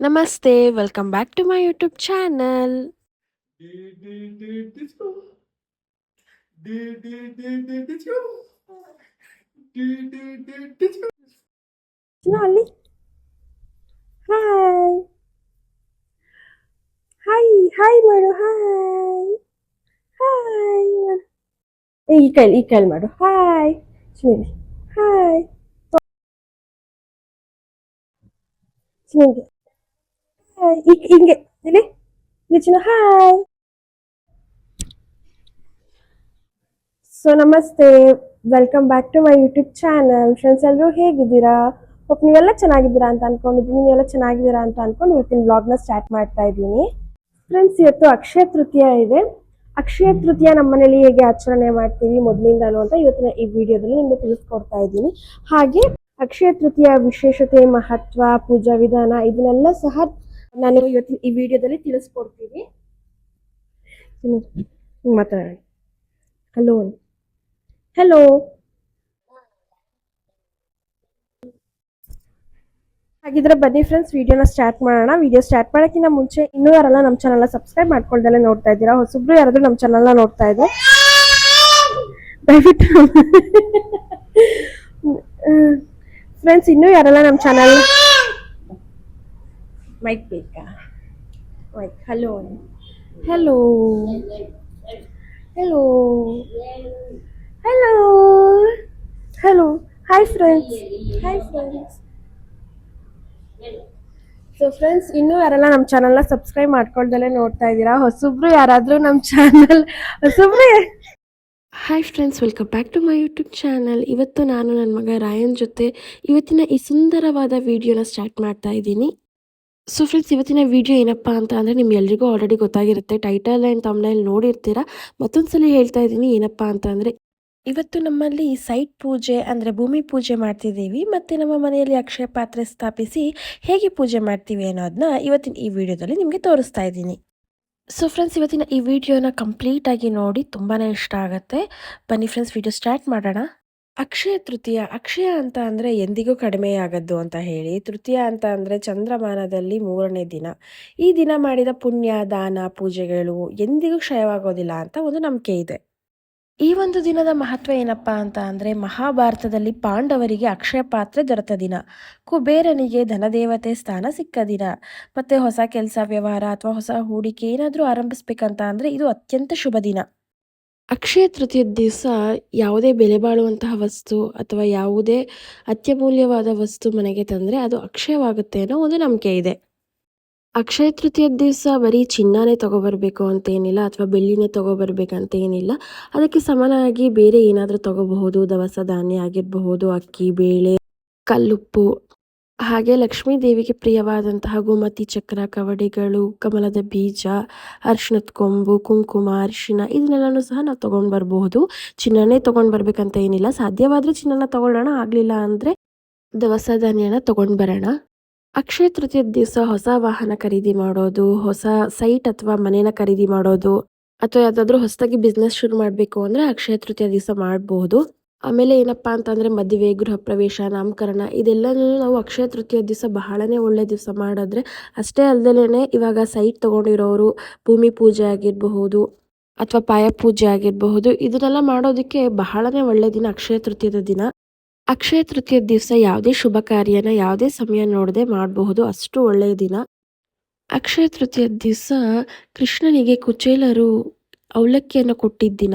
ನಮಸ್ತೆ, welcome back to my YouTube channel. ಅಲ್ಲಿ hi hi hi ಮಾಡು ಹಾಯ್ ಹಾಯ್ ಈ ಕೈಲಿ ಮಾಡು ಹಾಯ್ ಚಿನ್ನಿ ಹಾಯ್ ಚಿನ್ನಿಗೆ ಹಾಯ್ ಹಿಂಗೆ ಇಲ್ಲಿ ಚಿನ್ನ ಹಾಯ್. ಸೊ ನಮಸ್ತೆ, welcome back to my YouTube channel. Friends ಎಲ್ಲರೂ ಹೇಗಿದ್ದೀರಾ? ಹೋಪ್ ನೀವೆಲ್ಲ ಚೆನ್ನಾಗಿದ್ದೀರಾ ಅಂತ ಅನ್ಕೊಂಡಿದ್ದೀನಿ. ನೀವೆಲ್ಲ ಚೆನ್ನಾಗಿದ್ದೀರಾ ಅಂತ ಅನ್ಕೊಂಡು ಇವತ್ತಿನ ಬ್ಲಾಗ್ನ ಸ್ಟಾರ್ಟ್ ಮಾಡ್ತಾ ಇದ್ದೀನಿ. ಫ್ರೆಂಡ್ಸ್, ಇವತ್ತು ಅಕ್ಷಯ ತೃತೀಯ ಇದೆ. ಅಕ್ಷಯ ತೃತೀಯ ನಮ್ಮ ಮನೇಲಿ ಹೇಗೆ ಆಚರಣೆ ಮಾಡ್ತೀವಿ ಮೊದಲಿಂದಲೂ ಅಂತ ಇವತ್ತಿನ ಈ ವಿಡಿಯೋದಲ್ಲಿ ನಿಮಗೆ ತಿಳಿಸ್ಕೊಡ್ತಾ ಇದ್ದೀನಿ. ಹಾಗೆ ಅಕ್ಷಯ ತೃತೀಯ ವಿಶೇಷತೆ, ಮಹತ್ವ, ಪೂಜಾ ವಿಧಾನ ಇದನ್ನೆಲ್ಲ ಸಹ ನಾನು ಇವತ್ತಿನ ಈ ವಿಡಿಯೋದಲ್ಲಿ ತಿಳಿಸ್ಕೊಡ್ತೀನಿ. ಮಾತಾಡೋಣ. ಹಲೋ ಹಲೋ ಹಾಗಿದ್ರೆ ಬನ್ನಿ ಫ್ರೆಂಡ್ಸ್, ವಿಡಿಯೋನ ಸ್ಟಾರ್ಟ್ ಮಾಡೋಣ. ವಿಡಿಯೋ ಸ್ಟಾರ್ಟ್ ಮಾಡೋಕ್ಕಿಂತ ಮುಂಚೆ ಇನ್ನೂ ಯಾರೆಲ್ಲ ನಮ್ಮ ಚಾನಲ್ನ ಸಬ್ಸ್ಕ್ರೈಬ್ ಮಾಡ್ಕೊಳ್ದಲ್ಲೇ ನೋಡ್ತಾ ಇದ್ದೀರಾ, ಹೊಸಬ್ರು ಯಾರಾದ್ರೂ ನಮ್ಮ ಚಾನಲ್ನ ನೋಡ್ತಾ ಇದ್ರೆ ದಯವಿಟ್ಟು ಫ್ರೆಂಡ್ಸ್ ಇನ್ನೂ ಯಾರೆಲ್ಲ ನಮ್ಮ ಚಾನಲ್ ಮೈಕ್ ಬೇಕಾ mic hello hello hello hello hello hi friends hi friends. So friends ಇನ್ನೂ ಯಾರೆಲ್ಲ ನಮ್ಮ ಚಾನಲ್ನ ಸಬ್ಸ್ಕ್ರೈಬ್ ಮಾಡ್ಕೊಳ್ದಲ್ಲೇ ನೋಡ್ತಾ ಇದ್ದೀರಾ, ಹೊಸಬ್ರು ಯಾರಾದರೂ ನಮ್ಮ ಚಾನಲ್ ಹೊಸಬ್ರು hi friends, welcome back to my YouTube channel. ಇವತ್ತು ನಾನು ನನ್ನ ಮಗ ರಾಯನ್ ಜೊತೆ ಇವತ್ತಿನ ಈ ಸುಂದರವಾದ ವಿಡಿಯೋನ ಸ್ಟಾರ್ಟ್ ಮಾಡ್ತಾ ಇದ್ದೀನಿ. ಸೊ ಫ್ರೆಂಡ್ಸ್, ಇವತ್ತಿನ ವಿಡಿಯೋ ಏನಪ್ಪ ಅಂತ ಅಂದರೆ ನಿಮ್ಗೆಲ್ರಿಗೂ ಆಲ್ರೆಡಿ ಗೊತ್ತಾಗಿರುತ್ತೆ, ಟೈಟಲ್ ಆ್ಯಂಡ್ ತಮ್ನೈಲ್ ನೋಡಿರ್ತೀರಾ. ಮತ್ತೊಂದ್ಸಲ ಹೇಳ್ತಾ ಇದ್ದೀನಿ ಏನಪ್ಪ ಅಂತ ಅಂದರೆ, ಇವತ್ತು ನಮ್ಮಲ್ಲಿ ಸೈಟ್ ಪೂಜೆ ಅಂದರೆ ಭೂಮಿ ಪೂಜೆ ಮಾಡ್ತಿದ್ದೀವಿ. ಮತ್ತು ನಮ್ಮ ಮನೆಯಲ್ಲಿ ಅಕ್ಷಯ ಪಾತ್ರೆ ಸ್ಥಾಪಿಸಿ ಹೇಗೆ ಪೂಜೆ ಮಾಡ್ತೀವಿ ಅನ್ನೋದನ್ನ ಇವತ್ತಿನ ಈ ವಿಡಿಯೋದಲ್ಲಿ ನಿಮಗೆ ತೋರಿಸ್ತಾ ಇದ್ದೀನಿ. ಸೊ ಫ್ರೆಂಡ್ಸ್, ಇವತ್ತಿನ ಈ ವಿಡಿಯೋನ ಕಂಪ್ಲೀಟಾಗಿ ನೋಡಿ, ತುಂಬಾ ಇಷ್ಟ ಆಗುತ್ತೆ. ಬನ್ನಿ ಫ್ರೆಂಡ್ಸ್, ವಿಡಿಯೋ ಸ್ಟಾರ್ಟ್ ಮಾಡೋಣ. ಅಕ್ಷಯ ತೃತೀಯ, ಅಕ್ಷಯ ಅಂತ ಅಂದರೆ ಎಂದಿಗೂ ಕಡಿಮೆಯಾಗದ್ದು ಅಂತ ಹೇಳಿ, ತೃತೀಯ ಅಂತ ಅಂದರೆ ಚಂದ್ರಮಾನದಲ್ಲಿ 3ನೇ ದಿನ. ಈ ದಿನ ಮಾಡಿದ ಪುಣ್ಯ, ದಾನ, ಪೂಜೆಗಳು ಎಂದಿಗೂ ಕ್ಷಯವಾಗೋದಿಲ್ಲ ಅಂತ ಒಂದು ನಂಬಿಕೆ ಇದೆ. ಈ ಒಂದು ದಿನದ ಮಹತ್ವ ಏನಪ್ಪ ಅಂತ ಅಂದರೆ, ಮಹಾಭಾರತದಲ್ಲಿ ಪಾಂಡವರಿಗೆ ಅಕ್ಷಯ ಪಾತ್ರೆ ದೊರೆತ ದಿನ, ಕುಬೇರನಿಗೆ ಧನದೇವತೆ ಸ್ಥಾನ ಸಿಕ್ಕ ದಿನ, ಮತ್ತು ಹೊಸ ಕೆಲಸ, ವ್ಯವಹಾರ ಅಥವಾ ಹೊಸ ಹೂಡಿಕೆ ಏನಾದರೂ ಆರಂಭಿಸ್ಬೇಕಂತ ಅಂದರೆ ಇದು ಅತ್ಯಂತ ಶುಭ ದಿನ. ಅಕ್ಷಯ ತೃತೀಯದ ದಿವಸ ಯಾವುದೇ ಬೆಲೆ ಬಾಳುವಂತಹ ವಸ್ತು ಅಥವಾ ಯಾವುದೇ ಅತ್ಯಮೂಲ್ಯವಾದ ವಸ್ತು ಮನೆಗೆ ತಂದರೆ ಅದು ಅಕ್ಷಯವಾಗುತ್ತೆ ಅನ್ನೋ ಒಂದು ನಂಬಿಕೆ ಇದೆ. ಅಕ್ಷಯ ತೃತೀಯದ ದಿವಸ ಬರೀ ಚಿನ್ನನೇ ತೊಗೊಬರ್ಬೇಕು ಅಂತೇನಿಲ್ಲ, ಅಥವಾ ಬೆಳ್ಳಿನೇ ತೊಗೊಬರ್ಬೇಕಂತ ಏನಿಲ್ಲ. ಅದಕ್ಕೆ ಸಮನಾಗಿ ಬೇರೆ ಏನಾದರೂ ತೊಗೋಬಹುದು. ದವಸ ಧಾನ್ಯ ಆಗಿರಬಹುದು, ಅಕ್ಕಿ, ಬೇಳೆ, ಕಲ್ಲುಪ್ಪು. ಹಾಗೆ ಲಕ್ಷ್ಮೀ ದೇವಿಗೆ ಪ್ರಿಯವಾದಂತಹ ಗೋಮತಿ ಚಕ್ರ, ಕವಡೆಗಳು, ಕಮಲದ ಬೀಜ, ಅರಿಶಿಣದ ಕೊಂಬು, ಕುಂಕುಮ, ಅರಿಶಿಣ ಇದನ್ನೆಲ್ಲನೂ ಸಹ ನಾವು ತೊಗೊಂಡು ಬರಬಹುದು. ಚಿನ್ನನೇ ತೊಗೊಂಡು ಬರಬೇಕಂತ ಏನಿಲ್ಲ. ಸಾಧ್ಯವಾದರೆ ಚಿನ್ನನ ತೊಗೊಳ್ಳೋಣ, ಆಗಲಿಲ್ಲ ಅಂದರೆ ದವಸ ಧಾನ್ಯನ ತೊಗೊಂಡು ಬರೋಣ. ಅಕ್ಷಯ ತೃತೀಯದ ದಿವಸ ಹೊಸ ವಾಹನ ಖರೀದಿ ಮಾಡೋದು, ಹೊಸ ಸೈಟ್ ಅಥವಾ ಮನೇನ ಖರೀದಿ ಮಾಡೋದು, ಅಥವಾ ಯಾವುದಾದ್ರೂ ಹೊಸದಾಗಿ ಬಿಸ್ನೆಸ್ ಶುರು ಮಾಡಬೇಕು ಅಂದರೆ ಅಕ್ಷಯ ತೃತೀಯ ದಿವಸ ಮಾಡಬಹುದು. ಆಮೇಲೆ ಏನಪ್ಪ ಅಂತಂದರೆ ಮದುವೆ, ಗೃಹ ಪ್ರವೇಶ, ನಾಮಕರಣ ಇದೆಲ್ಲನೂ ನಾವು ಅಕ್ಷಯ ತೃತೀಯ ದಿವಸ ಬಹಳನೇ ಒಳ್ಳೆ ದಿವಸ ಮಾಡಿದ್ರೆ. ಅಷ್ಟೇ ಅಲ್ಲದೇ ಇವಾಗ ಸೈಟ್ ತೊಗೊಂಡಿರೋರು ಭೂಮಿ ಪೂಜೆ ಆಗಿರಬಹುದು ಅಥವಾ ಪಾಯ ಪೂಜೆ ಆಗಿರಬಹುದು, ಇದನ್ನೆಲ್ಲ ಮಾಡೋದಕ್ಕೆ ಬಹಳನೇ ಒಳ್ಳೆ ದಿನ ಅಕ್ಷಯ ತೃತೀಯದ ದಿನ. ಅಕ್ಷಯ ತೃತೀಯದ ದಿವಸ ಯಾವುದೇ ಶುಭ ಕಾರ್ಯನ ಯಾವುದೇ ಸಮಯ ನೋಡದೆ ಮಾಡಬಹುದು, ಅಷ್ಟು ಒಳ್ಳೆಯ ದಿನ. ಅಕ್ಷಯ ತೃತೀಯದ ದಿವಸ ಕೃಷ್ಣನಿಗೆ ಕುಚೇಲರು ಅವಲಕ್ಕಿಯನ್ನು ಕೊಟ್ಟಿದ್ದ ದಿನ.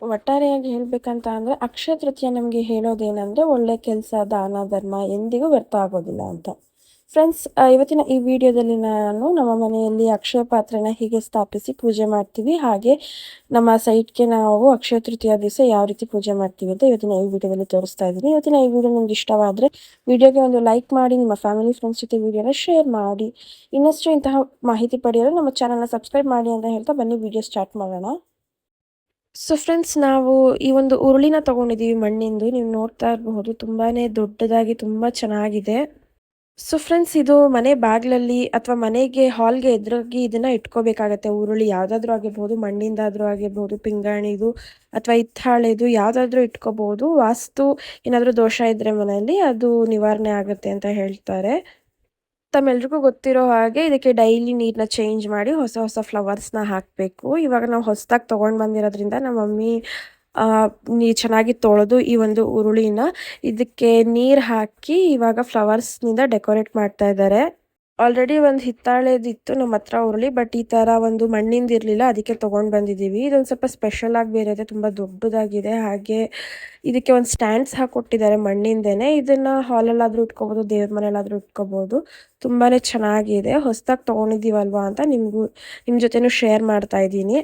ಒಟ್ಟಾರೆಯಾಗಿ ಹೇಳಬೇಕಂತ ಅಂದರೆ ಅಕ್ಷಯ ತೃತೀಯ ನಮಗೆ ಹೇಳೋದೇನೆಂದರೆ, ಒಳ್ಳೆ ಕೆಲಸ, ದಾನ, ಧರ್ಮ ಎಂದಿಗೂ ವ್ಯರ್ಥ ಆಗೋದಿಲ್ಲ ಅಂತ. ಫ್ರೆಂಡ್ಸ್, ಇವತ್ತಿನ ಈ ವಿಡಿಯೋದಲ್ಲಿ ನಾನು ನಮ್ಮ ಮನೆಯಲ್ಲಿ ಅಕ್ಷಯ ಪಾತ್ರೆನ ಹೀಗೆ ಸ್ಥಾಪಿಸಿ ಪೂಜೆ ಮಾಡ್ತೀವಿ, ಹಾಗೆ ನಮ್ಮ ಸೈಟ್ಗೆ ನಾವು ಅಕ್ಷಯ ತೃತೀಯ ದಿವಸ ಯಾವ ರೀತಿ ಪೂಜೆ ಮಾಡ್ತೀವಿ ಅಂತ ಇವತ್ತಿನ ಈ ವಿಡಿಯೋದಲ್ಲಿ ತೋರಿಸ್ತಾ ಇದ್ದೀನಿ. ಇವತ್ತಿನ ಈ ವಿಡಿಯೋ ನಿಮ್ಗೆ ಇಷ್ಟವಾದರೆ ವಿಡಿಯೋಗೆ ಒಂದು ಲೈಕ್ ಮಾಡಿ, ನಿಮ್ಮ ಫ್ಯಾಮಿಲಿ ಫ್ರೆಂಡ್ಸ್ ಜೊತೆ ವಿಡಿಯೋನ ಶೇರ್ ಮಾಡಿ. ಇನ್ನಷ್ಟು ಇಂತಹ ಮಾಹಿತಿ ಪಡೆಯಲು ನಮ್ಮ ಚಾನಲ್ನ ಸಬ್ಸ್ಕ್ರೈಬ್ ಮಾಡಿ ಅಂತ ಹೇಳ್ತಾ ಬನ್ನಿ ವಿಡಿಯೋ ಸ್ಟಾರ್ಟ್ ಮಾಡೋಣ. ಸೊ ಫ್ರೆಂಡ್ಸ್, ನಾವು ಈ ಒಂದು ಉರುಳಿನ ತೊಗೊಂಡಿದ್ದೀವಿ ಮಣ್ಣಿಂದು. ನೀವು ನೋಡ್ತಾ ಇರಬಹುದು, ತುಂಬಾ ದೊಡ್ಡದಾಗಿ ತುಂಬ ಚೆನ್ನಾಗಿದೆ. ಸೊ ಫ್ರೆಂಡ್ಸ್, ಇದು ಮನೆ ಬಾಗಿಲಲ್ಲಿ ಅಥವಾ ಮನೆಗೆ ಹಾಲ್ಗೆ ಎದುರಾಗಿ ಇದನ್ನು ಇಟ್ಕೋಬೇಕಾಗತ್ತೆ. ಉರುಳಿ ಯಾವುದಾದ್ರೂ ಆಗಿರ್ಬೋದು, ಮಣ್ಣಿಂದಾದರೂ ಆಗಿರ್ಬೋದು, ಪಿಂಗಾಣಿದು ಅಥವಾ ಹಿತ್ತಾಳೆದು ಯಾವುದಾದ್ರೂ ಇಟ್ಕೋಬೋದು. ವಾಸ್ತು ಏನಾದರೂ ದೋಷ ಇದ್ದರೆ ಮನೆಯಲ್ಲಿ ಅದು ನಿವಾರಣೆ ಆಗುತ್ತೆ ಅಂತ ಹೇಳ್ತಾರೆ. ತಮ್ಮೆಲ್ರಿಗೂ ಗೊತ್ತಿರೋ ಹಾಗೆ ಇದಕ್ಕೆ ಡೈಲಿ ನೀರನ್ನ ಚೇಂಜ್ ಮಾಡಿ ಹೊಸ ಹೊಸ ಫ್ಲವರ್ಸ್ನ ಹಾಕಬೇಕು. ಇವಾಗ ನಾವು ಹೊಸದಾಗಿ ತೊಗೊಂಡು ಬಂದಿರೋದ್ರಿಂದ ನಮ್ಮ ಮಮ್ಮಿ ಚೆನ್ನಾಗಿ ತೊಳೆದು ಈ ಒಂದು ಉರುಳಿನ ಇದಕ್ಕೆ ನೀರು ಹಾಕಿ ಇವಾಗ ಫ್ಲವರ್ಸ್ನಿಂದ ಡೆಕೋರೇಟ್ ಮಾಡ್ತಾ ಇದ್ದಾರೆ. ಆಲ್ರೆಡಿ ಒಂದು ಹಿತ್ತಾಳೆದಿತ್ತು ನಮ್ಮ ಹತ್ರ ಉರುಳಿ, ಬಟ್ ಈ ಥರ ಒಂದು ಮಣ್ಣಿಂದ ಇರಲಿಲ್ಲ, ಅದಕ್ಕೆ ತೊಗೊಂಡು ಬಂದಿದ್ದೀವಿ. ಇದೊಂದು ಸ್ವಲ್ಪ ಸ್ಪೆಷಲ್ ಆಗಿ ಬೇರೆ ಇದೆ, ತುಂಬ ದೊಡ್ಡದಾಗಿದೆ. ಹಾಗೆ ಇದಕ್ಕೆ ಒಂದು ಸ್ಟ್ಯಾಂಡ್ಸ್ ಹಾಕ್ಕೊಟ್ಟಿದ್ದಾರೆ ಮಣ್ಣಿಂದೇನೆ. ಇದನ್ನು ಹಾಲಲ್ಲಾದರೂ ಇಟ್ಕೋಬೋದು, ದೇವ್ರ ಮನೆಯಲ್ಲಾದರೂ ಇಟ್ಕೋಬೋದು. ತುಂಬಾ ಚೆನ್ನಾಗಿದೆ. ಹೊಸದಾಗಿ ತೊಗೊಂಡಿದ್ದೀವಲ್ವಾ ಅಂತ ನಿಮ್ಮ ಜೊತೆನೂ ಶೇರ್ ಮಾಡ್ತಾ ಇದ್ದೀನಿ.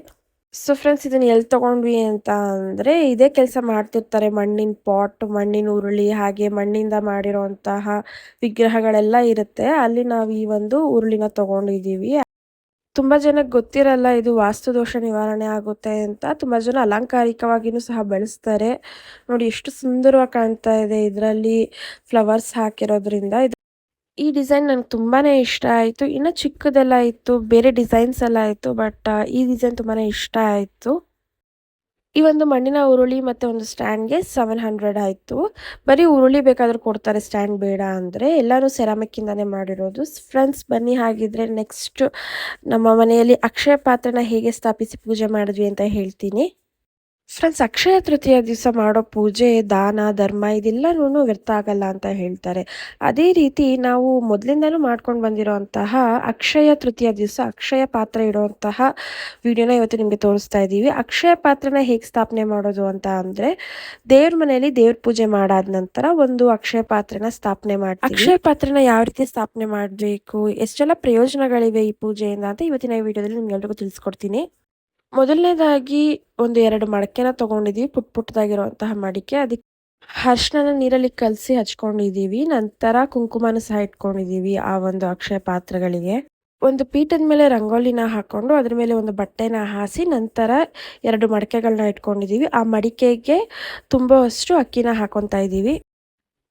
ಸೊ ಫ್ರೆಂಡ್ಸ್, ಇದನ್ನು ಎಲ್ಲಿ ತೊಗೊಂಡ್ವಿ ಅಂತ ಅಂದರೆ, ಇದೇ ಕೆಲಸ ಮಾಡ್ತಿರ್ತಾರೆ. ಮಣ್ಣಿನ ಪಾಟ್, ಮಣ್ಣಿನ ಉರುಳಿ, ಹಾಗೆ ಮಣ್ಣಿಂದ ಮಾಡಿರೋಂತಹ ವಿಗ್ರಹಗಳೆಲ್ಲ ಇರುತ್ತೆ. ಅಲ್ಲಿ ನಾವು ಈ ಒಂದು ಉರುಳಿನ ತೊಗೊಂಡಿದ್ದೀವಿ. ತುಂಬ ಜನಕ್ಕೆ ಗೊತ್ತಿರಲ್ಲ ಇದು ವಾಸ್ತು ದೋಷ ನಿವಾರಣೆ ಆಗುತ್ತೆ ಅಂತ. ತುಂಬ ಜನ ಅಲಂಕಾರಿಕವಾಗಿಯೂ ಸಹ ಬೆಳೆಸ್ತಾರೆ. ನೋಡಿ ಎಷ್ಟು ಸುಂದರವಾಗಿ ಕಾಣ್ತಾ ಇದೆ ಇದರಲ್ಲಿ ಫ್ಲವರ್ಸ್ ಹಾಕಿರೋದ್ರಿಂದ. ಈ ಡಿಸೈನ್ ನನಗೆ ತುಂಬಾ ಇಷ್ಟ ಆಯಿತು. ಇನ್ನು ಚಿಕ್ಕದೆಲ್ಲ ಇತ್ತು, ಬೇರೆ ಡಿಸೈನ್ಸ್ ಎಲ್ಲ ಇತ್ತು, ಬಟ್ ಈ ಡಿಸೈನ್ ತುಂಬಾ ಇಷ್ಟ ಆಯಿತು. ಈ ಒಂದು ಮಣ್ಣಿನ ಉರುಳಿ ಮತ್ತು ಒಂದು ಸ್ಟ್ಯಾಂಡ್ಗೆ 700 ಆಯಿತು. ಬರೀ ಉರುಳಿ ಬೇಕಾದರೂ ಕೊಡ್ತಾರೆ, ಸ್ಟ್ಯಾಂಡ್ ಬೇಡ ಅಂದರೆ. ಎಲ್ಲನೂ ಸೆರಾಮಿಕ್ಕಿಂದನೇ ಮಾಡಿರೋದು. ಫ್ರೆಂಡ್ಸ್, ಬನ್ನಿ ಹಾಗಿದ್ರೆ ನೆಕ್ಸ್ಟ್ ನಮ್ಮ ಮನೆಯಲ್ಲಿ ಅಕ್ಷಯ ಪಾತ್ರೆನ ಹೇಗೆ ಸ್ಥಾಪಿಸಿ ಪೂಜೆ ಮಾಡಿದ್ವಿ ಅಂತ ಹೇಳ್ತೀನಿ. ಫ್ರೆಂಡ್ಸ್, ಅಕ್ಷಯ ತೃತೀಯ ದಿವಸ ಮಾಡೋ ಪೂಜೆ, ದಾನ, ಧರ್ಮ ಇದೆಲ್ಲನೂ ವ್ಯರ್ಥ ಆಗಲ್ಲ ಅಂತ ಹೇಳ್ತಾರೆ. ಅದೇ ರೀತಿ ನಾವು ಮೊದಲಿಂದನೂ ಮಾಡ್ಕೊಂಡು ಬಂದಿರೋಂತಹ ಅಕ್ಷಯ ತೃತೀಯ ದಿವಸ ಅಕ್ಷಯ ಪಾತ್ರೆ ಇಡುವಂತಹ ವಿಡಿಯೋನ ಇವತ್ತು ನಿಮಗೆ ತೋರಿಸ್ತಾ ಇದ್ದೀವಿ. ಅಕ್ಷಯ ಪಾತ್ರೆನ ಹೇಗೆ ಸ್ಥಾಪನೆ ಮಾಡೋದು ಅಂತ ಅಂದರೆ, ದೇವ್ರ ಮನೆಯಲ್ಲಿ ದೇವ್ರ ಪೂಜೆ ಮಾಡಾದ ನಂತರ ಒಂದು ಅಕ್ಷಯ ಪಾತ್ರೆನ ಸ್ಥಾಪನೆ ಮಾಡ್ತೀವಿ. ಅಕ್ಷಯ ಪಾತ್ರೆನ ಯಾವ ರೀತಿ ಸ್ಥಾಪನೆ ಮಾಡಬೇಕು, ಎಷ್ಟೆಲ್ಲ ಪ್ರಯೋಜನಗಳಿವೆ ಈ ಪೂಜೆಯಿಂದ ಅಂತ ಇವತ್ತಿನ ಈ ವಿಡಿಯೋದಲ್ಲಿ ನಿಮ್ಗೆಲ್ರಿಗೂ ತಿಳಿಸ್ಕೊಡ್ತೀನಿ. ಮೊದಲನೇದಾಗಿ ಒಂದು 2 ಮಡಕೆನ ತೊಗೊಂಡಿದ್ದೀವಿ, ಪುಟ್ಟದಾಗಿರುವಂತಹ ಮಡಿಕೆ. ಅದಕ್ಕೆ ಅರಿಶಿನ ನೀರಲ್ಲಿ ಕಲಸಿ ಹಚ್ಕೊಂಡಿದ್ದೀವಿ. ನಂತರ ಕುಂಕುಮನ ಸಹ ಇಟ್ಕೊಂಡಿದ್ದೀವಿ ಆ ಒಂದು ಅಕ್ಷಯ ಪಾತ್ರೆಗಳಿಗೆ. ಒಂದು ಪೀಠದ ಮೇಲೆ ರಂಗೋಲಿನ ಹಾಕ್ಕೊಂಡು ಅದ್ರ ಮೇಲೆ ಒಂದು ಬಟ್ಟೆನ ಹಾಸಿ ನಂತರ 2 ಮಡಕೆಗಳನ್ನ ಇಟ್ಕೊಂಡಿದ್ದೀವಿ. ಆ ಮಡಿಕೆಗೆ ತುಂಬುವಷ್ಟು ಅಕ್ಕಿನ ಹಾಕೊತಾ ಇದ್ದೀವಿ.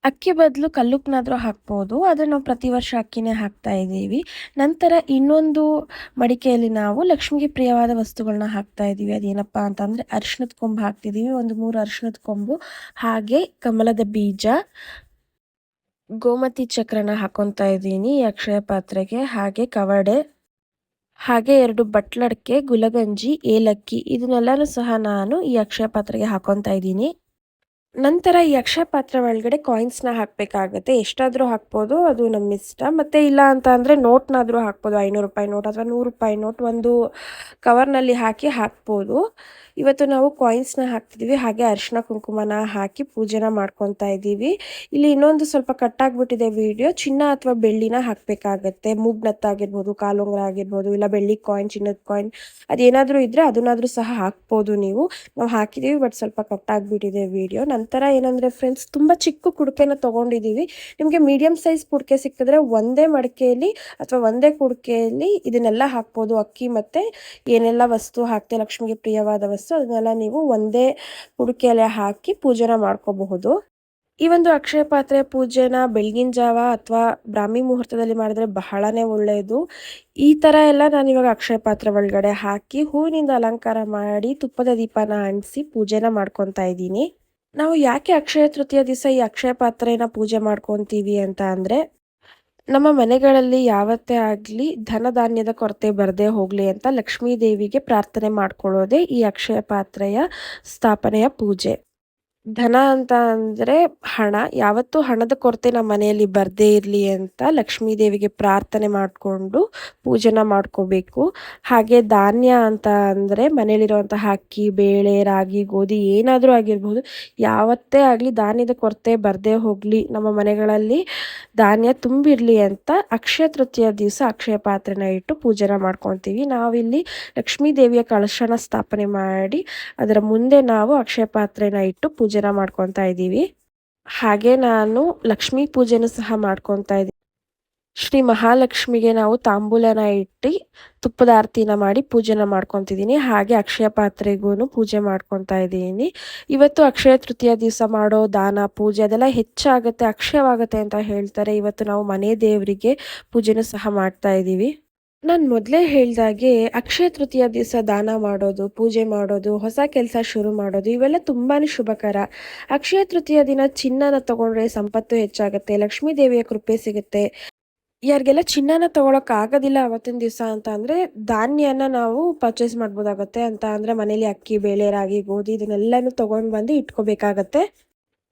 ಅಕ್ಕಿ ಬದಲು ಕಲ್ಲುಪ್ಪನಾದರೂ ಹಾಕ್ಬೋದು, ಆದರೆ ನಾವು ಪ್ರತಿ ವರ್ಷ ಅಕ್ಕಿನೇ ಹಾಕ್ತಾ ಇದ್ದೀವಿ. ನಂತರ ಇನ್ನೊಂದು ಮಡಿಕೆಯಲ್ಲಿ ನಾವು ಲಕ್ಷ್ಮಿಗೆ ಪ್ರಿಯವಾದ ವಸ್ತುಗಳನ್ನ ಹಾಕ್ತಾ ಇದ್ದೀವಿ. ಅದೇನಪ್ಪ ಅಂತಂದರೆ ಅರಿಶಿಣದ ಕೊಂಬು ಹಾಕ್ತಿದ್ದೀವಿ, ಒಂದು 3 ಅರಿಶಿಣದ ಕೊಂಬು, ಹಾಗೆ ಕಮಲದ ಬೀಜ, ಗೋಮತಿ ಚಕ್ರನ ಹಾಕೊತಾ ಇದ್ದೀನಿ ಈ ಅಕ್ಷಯ ಪಾತ್ರೆಗೆ, ಹಾಗೆ ಕವಡೆ, ಹಾಗೆ 2 ಬಟ್ಲಡ್ಕೆ, ಗುಲಗಂಜಿ, ಏಲಕ್ಕಿ ಇದನ್ನೆಲ್ಲನೂ ಸಹ ನಾನು ಈ ಅಕ್ಷಯ ಪಾತ್ರೆಗೆ ಹಾಕೊತಾ ಇದ್ದೀನಿ. ನಂತರ ಈ ಅಕ್ಷಯ ಪಾತ್ರೆ ಒಳಗಡೆ ಕಾಯಿನ್ಸ್ನ ಹಾಕಬೇಕಾಗತ್ತೆ. ಎಷ್ಟಾದರೂ ಹಾಕ್ಬೋದು, ಅದು ನಮ್ಮ ಇಷ್ಟ. ಮತ್ತು ಇಲ್ಲ ಅಂತ ಅಂದರೆ ನೋಟ್ನಾದರೂ ಹಾಕ್ಬೋದು, 500 ರೂಪಾಯಿ ನೋಟ್ ಅಥವಾ 100 ರೂಪಾಯಿ ನೋಟ್ ಒಂದು ಕವರ್ನಲ್ಲಿ ಹಾಕ್ಬೋದು. ಇವತ್ತು ನಾವು ಕಾಯಿನ್ಸ್ನ ಹಾಕ್ತಿದ್ದೀವಿ, ಹಾಗೆ ಅರಿಶಿನ ಕುಂಕುಮನ ಹಾಕಿ ಪೂಜೆನ ಮಾಡ್ಕೊತಾ ಇದ್ದೀವಿ. ಇಲ್ಲಿ ಇನ್ನೊಂದು ಸ್ವಲ್ಪ ಕಟ್ಟಾಗ್ಬಿಟ್ಟಿದೆ ವಿಡಿಯೋ. ಚಿನ್ನ ಅಥವಾ ಬೆಳ್ಳಿನ ಹಾಕಬೇಕಾಗತ್ತೆ. ಮೂಗ್ನತ್ತಾಗಿರ್ಬೋದು, ಕಾಲುಂಗುರ ಆಗಿರ್ಬೋದು, ಇಲ್ಲ ಬೆಳ್ಳಿ ಕಾಯಿನ್, ಚಿನ್ನದ ಕಾಯಿನ್ ಅದೇನಾದರೂ ಇದ್ದರೆ ಅದನ್ನಾದರೂ ಸಹ ಹಾಕ್ಬೋದು ನೀವು. ನಾವು ಹಾಕಿದ್ದೀವಿ, ಬಟ್ ಸ್ವಲ್ಪ ಕಟ್ಟಾಗ್ಬಿಟ್ಟಿದೆ ವಿಡಿಯೋ. ನಂತರ ಏನಂದರೆ ಫ್ರೆಂಡ್ಸ್, ತುಂಬ ಚಿಕ್ಕ ಕುಡಿಕೆನ ತೊಗೊಂಡಿದ್ದೀವಿ. ನಿಮಗೆ ಮೀಡಿಯಮ್ ಸೈಜ್ ಕುಡಿಕೆ ಸಿಕ್ಕಿದ್ರೆ ಒಂದೇ ಮಡಿಕೆಯಲ್ಲಿ ಅಥವಾ ಒಂದೇ ಕುಡಿಕೆಯಲ್ಲಿ ಇದನ್ನೆಲ್ಲ ಹಾಕ್ಬೋದು. ಅಕ್ಕಿ ಮತ್ತು ಏನೆಲ್ಲ ವಸ್ತು ಹಾಕ್ತೆ ಲಕ್ಷ್ಮಿಗೆ ಪ್ರಿಯವಾದ ವಸ್ತು ಅದನ್ನೆಲ್ಲ ನೀವು ಒಂದೇ ಕುಡಿಕೆಯಲ್ಲಿ ಹಾಕಿ ಪೂಜೆನ ಮಾಡ್ಕೋಬಹುದು. ಈ ಒಂದು ಅಕ್ಷಯ ಪಾತ್ರೆ ಪೂಜೆನ ಬೆಳಗಿನ ಜಾವ ಅಥವಾ ಬ್ರಾಹ್ಮಿ ಮುಹೂರ್ತದಲ್ಲಿ ಮಾಡಿದ್ರೆ ಬಹಳನೇ ಒಳ್ಳೆಯದು. ಈ ಥರ ಎಲ್ಲ ನಾನಿವಾಗ ಅಕ್ಷಯ ಪಾತ್ರೆ ಒಳಗಡೆ ಹಾಕಿ ಹೂವಿನಿಂದ ಅಲಂಕಾರ ಮಾಡಿ ತುಪ್ಪದ ದೀಪನ ಅಂಟಿಸಿ ಪೂಜೆನ ಮಾಡ್ಕೊತಾ ಇದ್ದೀನಿ. ನಾವು ಯಾಕೆ ಅಕ್ಷಯ ತೃತೀಯ ದಿವಸ ಈ ಅಕ್ಷಯ ಪಾತ್ರೆನ ಪೂಜೆ ಮಾಡ್ಕೊತೀವಿ ಅಂತ ಅಂದರೆ, ನಮ್ಮ ಮನೆಗಳಲ್ಲಿ ಯಾವತ್ತೇ ಆಗಲಿ ಧನಧಾನ್ಯದ ಕೊರತೆ ಬರದೇ ಹೋಗಲಿ ಅಂತ ಲಕ್ಷ್ಮೀ ದೇವಿಗೆ ಪ್ರಾರ್ಥನೆ ಮಾಡ್ಕೊಳ್ಳೋದೇ ಈ ಅಕ್ಷಯ ಪಾತ್ರೆಯ ಸ್ಥಾಪನೆಯ ಪೂಜೆ. ಧನ ಅಂತ ಅಂದರೆ ಹಣ, ಯಾವತ್ತೂ ಹಣದ ಕೊರತೆ ನಮ್ಮ ಮನೆಯಲ್ಲಿ ಬರದೇ ಇರಲಿ ಅಂತ ಲಕ್ಷ್ಮೀ ದೇವಿಗೆ ಪ್ರಾರ್ಥನೆ ಮಾಡಿಕೊಂಡು ಪೂಜೆನ ಮಾಡ್ಕೋಬೇಕು. ಹಾಗೆ ಧಾನ್ಯ ಅಂತ ಅಂದರೆ ಮನೇಲಿರುವಂತಹ ಅಕ್ಕಿ, ಬೇಳೆ, ರಾಗಿ, ಗೋಧಿ ಏನಾದರೂ ಆಗಿರ್ಬೋದು, ಯಾವತ್ತೇ ಆಗಲಿ ಧಾನ್ಯದ ಕೊರತೆ ಬರದೇ ಹೋಗಲಿ, ನಮ್ಮ ಮನೆಗಳಲ್ಲಿ ಧಾನ್ಯ ತುಂಬಿರಲಿ ಅಂತ ಅಕ್ಷಯ ತೃತೀಯ ದಿವಸ ಅಕ್ಷಯ ಪಾತ್ರೆನ ಇಟ್ಟು ಪೂಜೆನ ಮಾಡ್ಕೊತೀವಿ. ನಾವಿಲ್ಲಿ ಲಕ್ಷ್ಮೀ ದೇವಿಯ ಕಳಶನ ಸ್ಥಾಪನೆ ಮಾಡಿ ಅದರ ಮುಂದೆ ನಾವು ಅಕ್ಷಯ ಪಾತ್ರೆನ ಇಟ್ಟು ಪೂಜೆನ ಮಾಡ್ಕೊತಾ ಇದ್ದೀವಿ. ಹಾಗೆ ನಾನು ಲಕ್ಷ್ಮೀ ಪೂಜೆನೂ ಸಹ ಮಾಡ್ಕೊತಾ ಇದ್ದೀನಿ. ಶ್ರೀ ಮಹಾಲಕ್ಷ್ಮಿಗೆ ನಾವು ತಾಂಬೂಲನ ಇಟ್ಟು ತುಪ್ಪದ ಆರತಿನ ಮಾಡಿ ಪೂಜೆನ ಮಾಡ್ಕೊತಿದ್ದೀನಿ. ಹಾಗೆ ಅಕ್ಷಯ ಪಾತ್ರೆಗೂ ಪೂಜೆ ಮಾಡ್ಕೊತಾ ಇದ್ದೀನಿ. ಇವತ್ತು ಅಕ್ಷಯ ತೃತೀಯ ದಿವಸ ಮಾಡೋ ದಾನ ಪೂಜೆ ಅದೆಲ್ಲ ಹೆಚ್ಚಾಗುತ್ತೆ, ಅಕ್ಷಯವಾಗುತ್ತೆ ಅಂತ ಹೇಳ್ತಾರೆ. ಇವತ್ತು ನಾವು ಮನೆ ದೇವರಿಗೆ ಪೂಜೆನೂ ಸಹ ಮಾಡ್ತಾ ಇದ್ದೀವಿ. ನಾನು ಮೊದಲೇ ಹೇಳ್ದಾಗೆ ಅಕ್ಷಯ ತೃತೀಯ ದಿವಸ ದಾನ ಮಾಡೋದು, ಪೂಜೆ ಮಾಡೋದು, ಹೊಸ ಕೆಲಸ ಶುರು ಮಾಡೋದು ಇವೆಲ್ಲ ತುಂಬಾ ಶುಭಕರ. ಅಕ್ಷಯ ತೃತೀಯ ದಿನ ಚಿನ್ನನ ತಗೊಂಡ್ರೆ ಸಂಪತ್ತು ಹೆಚ್ಚಾಗುತ್ತೆ, ಲಕ್ಷ್ಮೀ ದೇವಿಯ ಕೃಪೆ ಸಿಗುತ್ತೆ. ಯಾರಿಗೆಲ್ಲ ಚಿನ್ನನ ತಗೊಳಕ್ ಆಗೋದಿಲ್ಲ ಅವತ್ತಿನ ದಿವಸ ಅಂತ ಅಂದರೆ ಧಾನ್ಯನ ನಾವು ಪರ್ಚೇಸ್ ಮಾಡ್ಬೋದಾಗತ್ತೆ. ಅಂತ ಅಂದರೆ ಮನೇಲಿ ಅಕ್ಕಿ, ಬೇಳೆ, ರಾಗಿ, ಗೋಧಿ ಇದನ್ನೆಲ್ಲನೂ ತೊಗೊಂಡು ಬಂದು ಇಟ್ಕೋಬೇಕಾಗತ್ತೆ.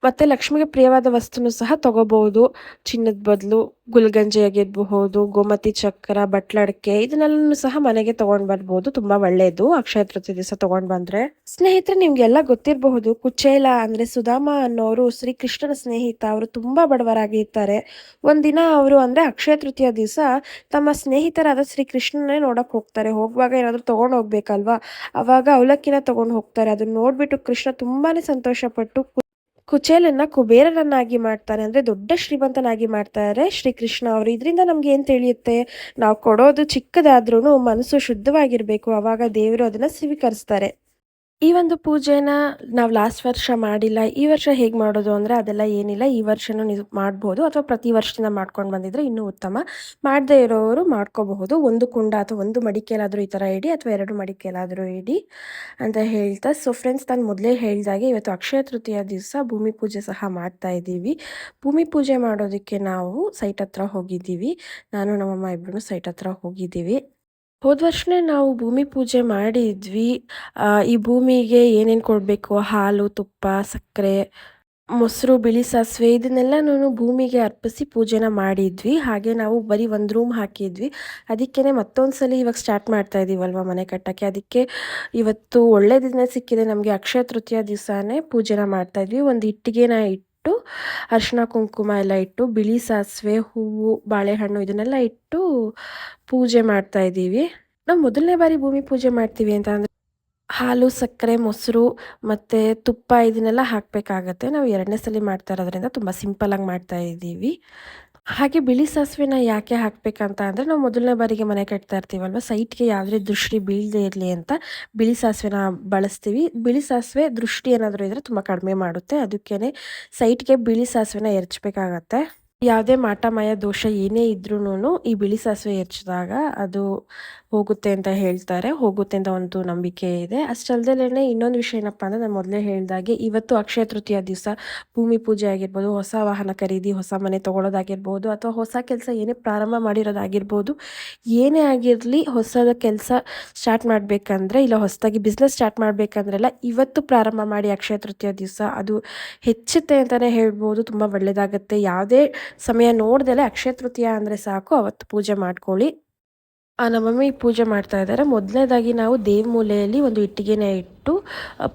ಮತ್ತೆ ಲಕ್ಷ್ಮಿಗೆ ಪ್ರಿಯವಾದ ವಸ್ತುನು ಸಹ ತಗೋಬಹುದು. ಚಿನ್ನದ ಬದಲು ಗುಲ್ಗಂಜಿ ಆಗಿರಬಹುದು, ಗೋಮತಿ ಚಕ್ರ, ಬಟ್ಲಡಕೆ ಇದನ್ನೆಲ್ಲನೂ ಸಹ ಮನೆಗೆ ತಗೊಂಡ್ ಬರ್ಬೋದು. ತುಂಬಾ ಒಳ್ಳೇದು ಅಕ್ಷಯ ತೃತೀಯ ದಿವಸ ತಗೊಂಡ್ ಬಂದ್ರೆ. ಸ್ನೇಹಿತರೆ, ನಿಮ್ಗೆಲ್ಲ ಗೊತ್ತಿರಬಹುದು, ಕುಚೇಲ ಅಂದ್ರೆ ಸುಧಾಮ ಅನ್ನೋರು ಶ್ರೀಕೃಷ್ಣನ ಸ್ನೇಹಿತ. ಅವರು ತುಂಬಾ ಬಡವರಾಗಿರ್ತಾರೆ. ಒಂದಿನ ಅವರು ಅಂದ್ರೆ ಅಕ್ಷಯ ತೃತೀಯ ದಿವಸ ತಮ್ಮ ಸ್ನೇಹಿತರಾದ ಶ್ರೀಕೃಷ್ಣನೇ ನೋಡಕ್ ಹೋಗ್ತಾರೆ. ಹೋಗುವಾಗ ಏನಾದ್ರು ತಗೊಂಡ್ ಹೋಗ್ಬೇಕಲ್ವಾ, ಅವಾಗ ಅವಲಕ್ಕಿನ ತಗೊಂಡ್ ಹೋಗ್ತಾರೆ. ಅದನ್ನ ನೋಡ್ಬಿಟ್ಟು ಕೃಷ್ಣ ತುಂಬಾನೇ ಸಂತೋಷ ಪಟ್ಟು ಕುಚೇಲನ್ನ ಕುಬೇರನನ್ನಾಗಿ ಮಾಡ್ತಾರೆ. ಅಂದ್ರೆ ದೊಡ್ಡ ಶ್ರೀಮಂತನಾಗಿ ಮಾಡ್ತಾರೆ ಶ್ರೀಕೃಷ್ಣ ಅವರು. ಇದರಿಂದ ನಮ್ಗೆ ಏನ್ ತಿಳಿಯುತ್ತೆ? ನಾವು ಕೊಡೋದು ಚಿಕ್ಕದಾದ್ರೂ ಮನಸ್ಸು ಶುದ್ಧವಾಗಿರ್ಬೇಕು, ಅವಾಗ ದೇವರು ಅದನ್ನ ಸ್ವೀಕರಿಸ್ತಾರೆ. ಈ ಒಂದು ಪೂಜೆನ ನಾವು ಲಾಸ್ಟ್ ವರ್ಷ ಮಾಡಿಲ್ಲ, ಈ ವರ್ಷ ಹೇಗೆ ಮಾಡೋದು ಅಂದರೆ ಅದೆಲ್ಲ ಏನಿಲ್ಲ. ಈ ವರ್ಷನೂ ನೀವು ಮಾಡ್ಬೋದು, ಅಥವಾ ಪ್ರತಿ ವರ್ಷದಿಂದ ಮಾಡ್ಕೊಂಡು ಬಂದಿದ್ರೆ ಇನ್ನೂ ಉತ್ತಮ. ಮಾಡದೇ ಇರೋರು ಮಾಡ್ಕೋಬಹುದು. ಒಂದು ಕುಂಡ ಅಥವಾ ಒಂದು ಮಡಿಕೆಲಾದರೂ ಈ ಥರ ಇಡಿ, ಅಥವಾ 2 ಮಡಿಕೆಲಾದರೂ ಇಡಿ ಅಂತ ಹೇಳ್ತಾ. ಸೊ ಫ್ರೆಂಡ್ಸ್, ನಾನು ಮೊದಲೇ ಹೇಳಿದಾಗೆ ಇವತ್ತು ಅಕ್ಷಯ ತೃತೀಯ ದಿವಸ ಭೂಮಿ ಪೂಜೆ ಸಹ ಮಾಡ್ತಾ ಇದ್ದೀವಿ. ಭೂಮಿ ಪೂಜೆ ಮಾಡೋದಕ್ಕೆ ನಾವು ಸೈಟ್ ಹತ್ರ ಹೋಗಿದ್ದೀವಿ. ನಾನು ನಮ್ಮಮ್ಮ ಇಬ್ಬರೂ ಸೈಟ್ ಹತ್ರ ಹೋಗಿದ್ದೀವಿ. ಹೋದ ವರ್ಷನೇ ನಾವು ಭೂಮಿ ಪೂಜೆ ಮಾಡಿದ್ವಿ. ಈ ಭೂಮಿಗೆ ಏನೇನು ಕೊಡಬೇಕು, ಹಾಲು, ತುಪ್ಪ, ಸಕ್ಕರೆ, ಮೊಸರು, ಬಿಳಿ ಸಾಸಿವೆ ಇದನ್ನೆಲ್ಲನೂ ಭೂಮಿಗೆ ಅರ್ಪಿಸಿ ಪೂಜೆನ ಮಾಡಿದ್ವಿ. ಹಾಗೆ ನಾವು ಬರೀ ಒಂದು ರೂಮ್ ಹಾಕಿದ್ವಿ. ಅದಕ್ಕೇ ಮತ್ತೊಂದು ಸಲ ಇವಾಗ ಸ್ಟಾರ್ಟ್ ಮಾಡ್ತಾ ಇದ್ದೀವಲ್ವ ಮನೆ ಕಟ್ಟೋಕ್ಕೆ. ಅದಕ್ಕೆ ಇವತ್ತು ಒಳ್ಳೆ ದಿನ ಸಿಕ್ಕಿದೆ ನಮಗೆ. ಅಕ್ಷಯ ತೃತೀಯ ದಿವಸನೇ ಪೂಜೆನ ಮಾಡ್ತಾ ಇದ್ವಿ. ಒಂದು ಇಟ್ಟಿಗೆನ ಇಟ್ಟು ಅರಿಶಿನ ಕುಂಕುಮ ಎಲ್ಲ ಇಟ್ಟು, ಬಿಳಿ ಸಾಸಿವೆ, ಹೂವು, ಬಾಳೆಹಣ್ಣು ಇದನ್ನೆಲ್ಲ ಇಟ್ಟು ಪೂಜೆ ಮಾಡ್ತಾ ಇದ್ದೀವಿ. ನಾವು ಮೊದಲನೇ ಬಾರಿ ಭೂಮಿ ಪೂಜೆ ಮಾಡ್ತೀವಿ ಅಂತ ಅಂದರೆ ಹಾಲು, ಸಕ್ಕರೆ, ಮೊಸರು ಮತ್ತು ತುಪ್ಪ ಇದನ್ನೆಲ್ಲ ಹಾಕಬೇಕಾಗತ್ತೆ. ನಾವು 2ನೇ ಸಲ ಮಾಡ್ತಾ ಇರೋದ್ರಿಂದ ತುಂಬ ಸಿಂಪಲಾಗಿ ಮಾಡ್ತಾ ಇದ್ದೀವಿ. ಹಾಗೆ ಬಿಳಿ ಸಾಸಿವೆನ ಯಾಕೆ ಹಾಕಬೇಕಂತ ಅಂದರೆ, ನಾವು ಮೊದಲನೇ ಬಾರಿಗೆ ಮನೆ ಕಟ್ತಾ ಇರ್ತೀವಲ್ವ, ಸೈಟ್ಗೆ ಯಾವುದೇ ದೃಷ್ಟಿ ಬೀಳದೇ ಇರಲಿ ಅಂತ ಬಿಳಿ ಸಾಸಿವೆನ ಬಳಸ್ತೀವಿ. ಬಿಳಿ ಸಾಸಿವೆ ದೃಷ್ಟಿ ಏನಾದರೂ ಇದ್ದರೆ ತುಂಬ ಕಡಿಮೆ ಮಾಡುತ್ತೆ. ಅದಕ್ಕೇ ಸೈಟ್ಗೆ ಬಿಳಿ ಸಾಸಿವೆನ ಎರಚಬೇಕಾಗತ್ತೆ. ಯಾವುದೇ ಮಾಟ ಮಾಯ ದೋಷ ಏನೇ ಇದ್ರೂನು ಈ ಬಿಳಿ ಸಾಸಿವೆ ಎರಚಿದಾಗ ಅದು ಹೋಗುತ್ತೆ ಅಂತ ಹೇಳ್ತಾರೆ. ಹೋಗುತ್ತೆ ಅಂತ ಒಂದು ನಂಬಿಕೆ ಇದೆ. ಅಷ್ಟಲ್ದಲೇ ಇನ್ನೊಂದು ವಿಷಯ ಏನಪ್ಪ ಅಂದರೆ, ನಾನು ಮೊದಲೇ ಹೇಳಿದಾಗೆ ಇವತ್ತು ಅಕ್ಷಯ ತೃತೀಯ ದಿವಸ ಭೂಮಿ ಪೂಜೆ ಆಗಿರ್ಬೋದು, ಹೊಸ ವಾಹನ ಖರೀದಿ, ಹೊಸ ಮನೆ ತೊಗೊಳೋದಾಗಿರ್ಬೋದು, ಅಥವಾ ಹೊಸ ಕೆಲಸ ಏನೇ ಪ್ರಾರಂಭ ಮಾಡಿರೋದಾಗಿರ್ಬೋದು, ಏನೇ ಆಗಿರಲಿ ಹೊಸದ ಕೆಲಸ ಸ್ಟಾರ್ಟ್ ಮಾಡಬೇಕಂದ್ರೆ, ಇಲ್ಲ ಹೊಸದಾಗಿ ಬಿಸ್ನೆಸ್ ಸ್ಟಾರ್ಟ್ ಮಾಡಬೇಕಂದ್ರೆಲ್ಲ ಇವತ್ತು ಪ್ರಾರಂಭ ಮಾಡಿ ಅಕ್ಷಯ ತೃತೀಯ ದಿವಸ ಅದು ಹೆಚ್ಚುತ್ತೆ ಅಂತಲೇ ಹೇಳ್ಬೋದು. ತುಂಬ ಒಳ್ಳೆಯದಾಗತ್ತೆ. ಯಾವುದೇ ಸಮಯ ನೋಡ್ದಲೆ ಅಕ್ಷಯ ತೃತೀಯ ಅಂದರೆ ಸಾಕು, ಅವತ್ತು ಪೂಜೆ ಮಾಡ್ಕೊಳ್ಳಿ. ನಮ್ಮ ಮಮ್ಮಿ ಪೂಜೆ ಮಾಡ್ತಾ ಇದ್ದಾರೆ. ಮೊದಲನೇದಾಗಿ ನಾವು ದೇವಮೂಲೆಯಲ್ಲಿ ಒಂದು ಇಟ್ಟಿಗೆನ ಇಟ್ಟು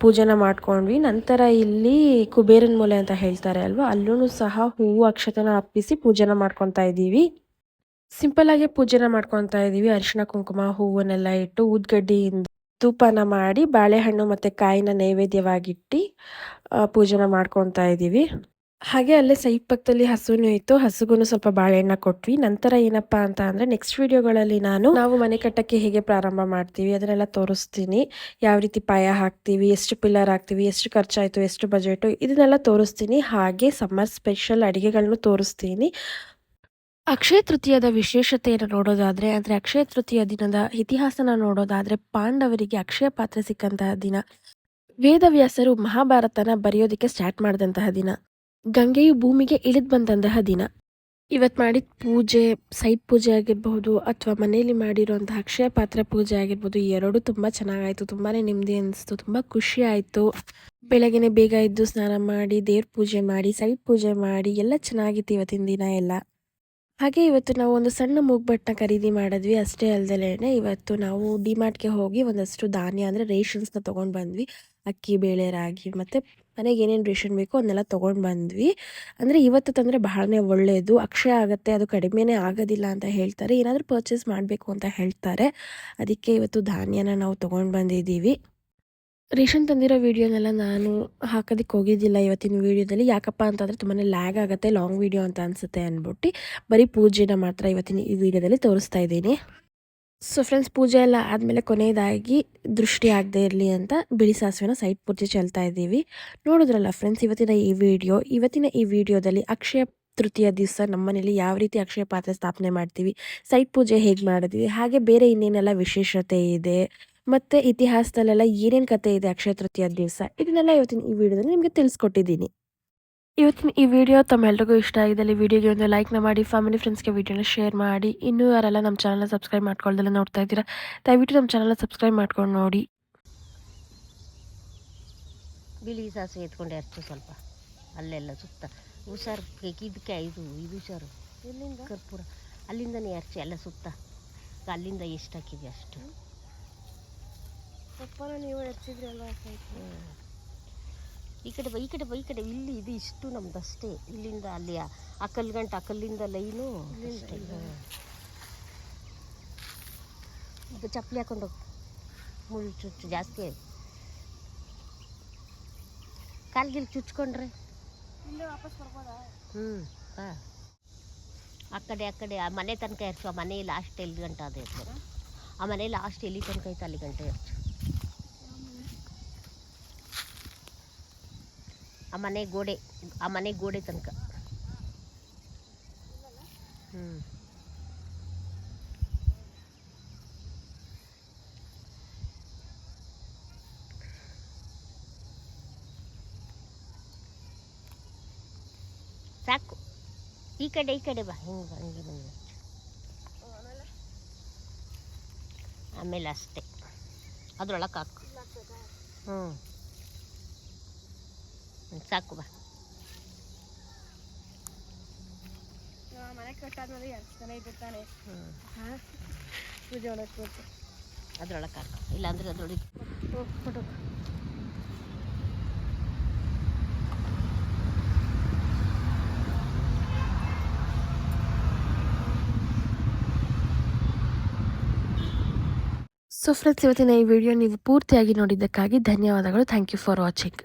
ಪೂಜೆನ ಮಾಡ್ಕೊಂಡ್ವಿ. ನಂತರ ಇಲ್ಲಿ ಕುಬೇರನ ಮೂಲೆ ಅಂತ ಹೇಳ್ತಾರೆ ಅಲ್ವಾ, ಅಲ್ಲೂ ಸಹ ಹೂವು ಅಕ್ಷತೆನ ಅರ್ಪಿಸಿ ಪೂಜೆನ ಮಾಡ್ಕೊತಾ ಇದ್ದೀವಿ. ಸಿಂಪಲ್ ಆಗಿ ಪೂಜೆನ ಮಾಡ್ಕೊತಾ ಇದ್ದೀವಿ. ಅರಿಶಿನ ಕುಂಕುಮ ಹೂವನ್ನೆಲ್ಲ ಇಟ್ಟು ಊದ್ಗಡ್ಡಿಯಿಂದ ಧೂಪನ ಮಾಡಿ ಬಾಳೆಹಣ್ಣು ಮತ್ತು ಕಾಯಿನ ನೈವೇದ್ಯವಾಗಿಟ್ಟು ಪೂಜೆನ ಮಾಡ್ಕೊತಾ ಇದ್ದೀವಿ. ಹಾಗೆ ಅಲ್ಲೇ ಸೈಡ್ ಪಕ್ಕದಲ್ಲಿ ಹಸುನೂ ಇತ್ತು. ಹಸುಗೂ ಸ್ವಲ್ಪ ಬಾಳೆಹಣ್ಣ ಕೊಟ್ವಿ. ನಂತರ ಏನಪ್ಪಾ ಅಂತ ಅಂದರೆ, ನೆಕ್ಸ್ಟ್ ವಿಡಿಯೋಗಳಲ್ಲಿ ನಾವು ಮನೆ ಕಟ್ಟಕ್ಕೆ ಹೇಗೆ ಪ್ರಾರಂಭ ಮಾಡ್ತೀವಿ ಅದನ್ನೆಲ್ಲ ತೋರಿಸ್ತೀನಿ. ಯಾವ ರೀತಿ ಪಾಯ ಹಾಕ್ತೀವಿ, ಎಷ್ಟು ಪಿಲ್ಲರ್ ಹಾಕ್ತೀವಿ, ಎಷ್ಟು ಖರ್ಚಾಯಿತು, ಎಷ್ಟು ಬಜೆಟು ಇದನ್ನೆಲ್ಲ ತೋರಿಸ್ತೀನಿ. ಹಾಗೆ ಸಮ್ಮರ್ ಸ್ಪೆಷಲ್ ಅಡುಗೆಗಳನ್ನು ತೋರಿಸ್ತೀನಿ. ಅಕ್ಷಯ ತೃತೀಯದ ವಿಶೇಷತೆಯನ್ನು ನೋಡೋದಾದರೆ, ಅಂದರೆ ಅಕ್ಷಯ ತೃತೀಯ ದಿನದ ಇತಿಹಾಸನ ನೋಡೋದಾದರೆ, ಪಾಂಡವರಿಗೆ ಅಕ್ಷಯ ಪಾತ್ರೆ ಸಿಕ್ಕಂತಹ ದಿನ. ವೇದವ್ಯಾಸರು ಮಹಾಭಾರತನ ಬರೆಯೋದಕ್ಕೆ ಸ್ಟಾರ್ಟ್ ಮಾಡಿದಂತಹ ದಿನ. ಗಂಗೆಯು ಭೂಮಿಗೆ ಇಳಿದು ಬಂದಂತಹ ದಿನ. ಇವತ್ತು ಮಾಡಿದ ಪೂಜೆ, ಸೈಟ್ ಪೂಜೆ ಆಗಿರಬಹುದು ಅಥವಾ ಮನೆಯಲ್ಲಿ ಮಾಡಿರುವಂತಹ ಅಕ್ಷಯ ಪಾತ್ರೆ ಪೂಜೆ ಆಗಿರ್ಬೋದು, ಈ ಎರಡೂ ತುಂಬ ಚೆನ್ನಾಗಾಯಿತು. ತುಂಬಾ ನೆಮ್ಮದಿ ಅನಿಸ್ತು, ತುಂಬ ಖುಷಿ ಆಯಿತು. ಬೆಳಗ್ಗೆನೆ ಬೇಗ ಎದ್ದು ಸ್ನಾನ ಮಾಡಿ, ದೇವ್ರ ಪೂಜೆ ಮಾಡಿ, ಸೈಟ್ ಪೂಜೆ ಮಾಡಿ ಎಲ್ಲ ಚೆನ್ನಾಗಿತ್ತು ಇವತ್ತಿನ ದಿನ ಎಲ್ಲ. ಹಾಗೆ ಇವತ್ತು ನಾವು ಒಂದು ಸಣ್ಣ ಮೂಗ್ಬಟ್ಟನ್ನ ಖರೀದಿ ಮಾಡಿದ್ವಿ. ಅಷ್ಟೇ ಅಲ್ಲದಲೇ ಇವತ್ತು ನಾವು ಡಿಮಾರ್ಟ್ಗೆ ಹೋಗಿ ಒಂದಷ್ಟು ಧಾನ್ಯ ಅಂದರೆ ರೇಷನ್ಸ್ನ ತೊಗೊಂಡು ಬಂದ್ವಿ. ಅಕ್ಕಿ, ಬೇಳೆ, ರಾಗಿ ಮತ್ತು ಮನೆಗೆ ಏನೇನು ರೇಷನ್ ಬೇಕೋ ಅದನ್ನೆಲ್ಲ ತೊಗೊಂಡು ಬಂದ್ವಿ. ಅಂದರೆ ಇವತ್ತು ತಂದರೆ ಬಹಳನೇ ಒಳ್ಳೆಯದು, ಅಕ್ಷಯ ಆಗುತ್ತೆ, ಅದು ಕಡಿಮೆನೇ ಆಗೋದಿಲ್ಲ ಅಂತ ಹೇಳ್ತಾರೆ. ಏನಾದರೂ ಪರ್ಚೇಸ್ ಮಾಡಬೇಕು ಅಂತ ಹೇಳ್ತಾರೆ. ಅದಕ್ಕೆ ಇವತ್ತು ಧಾನ್ಯನ ನಾವು ತೊಗೊಂಡು ಬಂದಿದ್ದೀವಿ. ರೇಷನ್ ತಂದಿರೋ ವೀಡಿಯೋನೆಲ್ಲ ನಾನು ಹಾಕೋದಕ್ಕೆ ಹೋಗಿದ್ದಿಲ್ಲ ಇವತ್ತಿನ ವೀಡಿಯೋದಲ್ಲಿ. ಯಾಕಪ್ಪ ಅಂತಂದರೆ ತುಂಬಾ ಲ್ಯಾಗ್ ಆಗುತ್ತೆ, ಲಾಂಗ್ ವೀಡಿಯೋ ಅಂತ ಅನಿಸುತ್ತೆ ಅಂದ್ಬಿಟ್ಟು ಬರೀ ಪೂಜೆನ ಮಾತ್ರ ಇವತ್ತಿನ ಈ ವಿಡಿಯೋದಲ್ಲಿ ತೋರಿಸ್ತಾ ಇದ್ದೀನಿ. ಸೊ ಫ್ರೆಂಡ್ಸ್, ಪೂಜೆ ಎಲ್ಲ ಆದಮೇಲೆ ಕೊನೆಯದಾಗಿ ದೃಷ್ಟಿ ಆಗದೆ ಇರಲಿ ಅಂತ ಬಿಳಿ ಸಾಸಿವೆನ ಸೈಟ್ ಪೂಜೆ ಚೆಲ್ತಾ ಇದ್ದೀವಿ. ನೋಡಿದ್ರಲ್ಲ ಫ್ರೆಂಡ್ಸ್, ಇವತ್ತಿನ ಈ ವಿಡಿಯೋದಲ್ಲಿ ಅಕ್ಷಯ ತೃತೀಯ ದಿವಸ ನಮ್ಮನೇಲಿ ಯಾವ ರೀತಿ ಅಕ್ಷಯ ಪಾತ್ರೆ ಸ್ಥಾಪನೆ ಮಾಡ್ತೀವಿ, ಸೈಟ್ ಪೂಜೆ ಹೇಗೆ ಮಾಡಿದ್ವಿ, ಹಾಗೆ ಬೇರೆ ಇನ್ನೇನೆಲ್ಲ ವಿಶೇಷತೆ ಇದೆ, ಮತ್ತು ಇತಿಹಾಸದಲ್ಲೆಲ್ಲ ಏನೇನು ಕತೆ ಇದೆ ಅಕ್ಷಯ ತೃತೀಯ ದಿವಸ, ಇದನ್ನೆಲ್ಲ ಇವತ್ತಿನ ಈ ವಿಡಿಯೋದಲ್ಲಿ ನಿಮಗೆ ತಿಳಿಸ್ಕೊಟ್ಟಿದ್ದೀನಿ. ಇವತ್ತಿನ ಈ ವಿಡಿಯೋ ತಮ್ಮೆಲ್ರಿಗೂ ಇಷ್ಟ ಆಗಿದ್ದಲ್ಲಿ ವಿಡಿಯೋಗೆ ಒಂದು ಲೈಕ್ನ ಮಾಡಿ, ಫ್ಯಾಮಿಲಿ ಫ್ರೆಂಡ್ಸ್ಗೆ ವಿಡಿಯೋನ ಶೇರ್ ಮಾಡಿ. ಇನ್ನೂ ಯಾರೆಲ್ಲ ನಮ್ಮ ಚಾನಲ್ನ ಸಬ್ಸ್ಕ್ರೈಬ್ ಮಾಡ್ಕೊಳ್ದೆಲ್ಲ ನೋಡ್ತಾ ಇದ್ದೀರಾ, ದಯವಿಟ್ಟು ನಮ್ಮ ಚಾನಲ್ನ ಸಬ್ಸ್ಕ್ರೈಬ್ ಮಾಡ್ಕೊಂಡು ನೋಡಿ. ಬಿಳಿ ಸಾಸಿವೆ ಎತ್ಕೊಂಡು ಎರಚು ಸ್ವಲ್ಪ ಅಲ್ಲೆಲ್ಲ ಸುತ್ತ ಹುಷಾರು. ಇದಕ್ಕೆ ಇದು ಹುಷಾರು. ಎಲ್ಲಿಂದ? ಕರ್ಪೂರ ಅಲ್ಲಿಂದನೇ ಎರಚು ಎಲ್ಲ ಸುತ್ತ. ಅಲ್ಲಿಂದ ಎಷ್ಟು ಹಾಕಿದೆ ಅಷ್ಟು. ನೀವು ಎರ್ಚಿದ್ರಿ ಅಲ್ವಾ? ಈ ಕಡೆ ಬಾ, ಈ ಕಡೆ ಬಾ, ಈ ಕಡೆ. ಇಲ್ಲಿ ಇದು ಇಷ್ಟು ನಮ್ದಷ್ಟೇ. ಇಲ್ಲಿಂದ ಅಲ್ಲಿ ಅಕಲ್ ಗಂಟೆ ಅಕಲ್ಲಿಂದ ಲೈನು ಅಷ್ಟೇ. ಇದು ಚಪ್ಪಲಿ ಹಾಕೊಂಡು ಮುಳ್ಳು ಚುಚ್ಚು ಜಾಸ್ತಿ ಆಯ್ತು. ಕಾಲ್ಗಿಲ್ ಚುಚ್ಕೊಂಡ್ರೆ ವಾಪಸ್ ಬರ್ಬೋದಾ? ಹಾಂ, ಆ ಕಡೆ ಆ ಮನೆ ತನಕ ಎರಚು. ಆ ಮನೆ ಲಾಸ್ಟ್ ಎಲ್ಲಿ ಗಂಟೆ ಅದು ಇರ್ತದೆ. ಆ ಮನೆ ಲಾಸ್ಟ್ ಎಲ್ಲಿ ತನಕ ಐತೆ ಅಲ್ಲಿ ಗಂಟೆ ಎರಚು. ಆ ಮನೆ ಗೋಡೆ ತನಕ. ಸಾಕು. ಈ ಕಡೆ ಬಾ, ಹಂಗೆ ಬಂದು ಆಮೇಲೆ ಅಷ್ಟೇ. ಅದ್ರೊಳಗೆ ಹಾಕು. ಸಾಕು ಬಾ. ಮನೆ ಕಟ್ಟಾದ್ಮೇಲೆ ಎರ್ಚ್ತಾನೆ ಇದ್ದಾನೆ. ಪೂಜೆ ಒಳಗೆ ಅದ್ರೊಳಗೆ ಹಾಕು, ಇಲ್ಲಾಂದ್ರೆ ಅದ್ರೊಳಗೆ ಫೋಟೋ. ಸೊ ಫ್ರೆಂಡ್ಸ್, ಇವತ್ತಿನ ಈ ವಿಡಿಯೋ ನೀವು ಪೂರ್ತಿಯಾಗಿ ನೋಡಿದ್ದಕ್ಕಾಗಿ ಧನ್ಯವಾದಗಳು. Thank you for watching.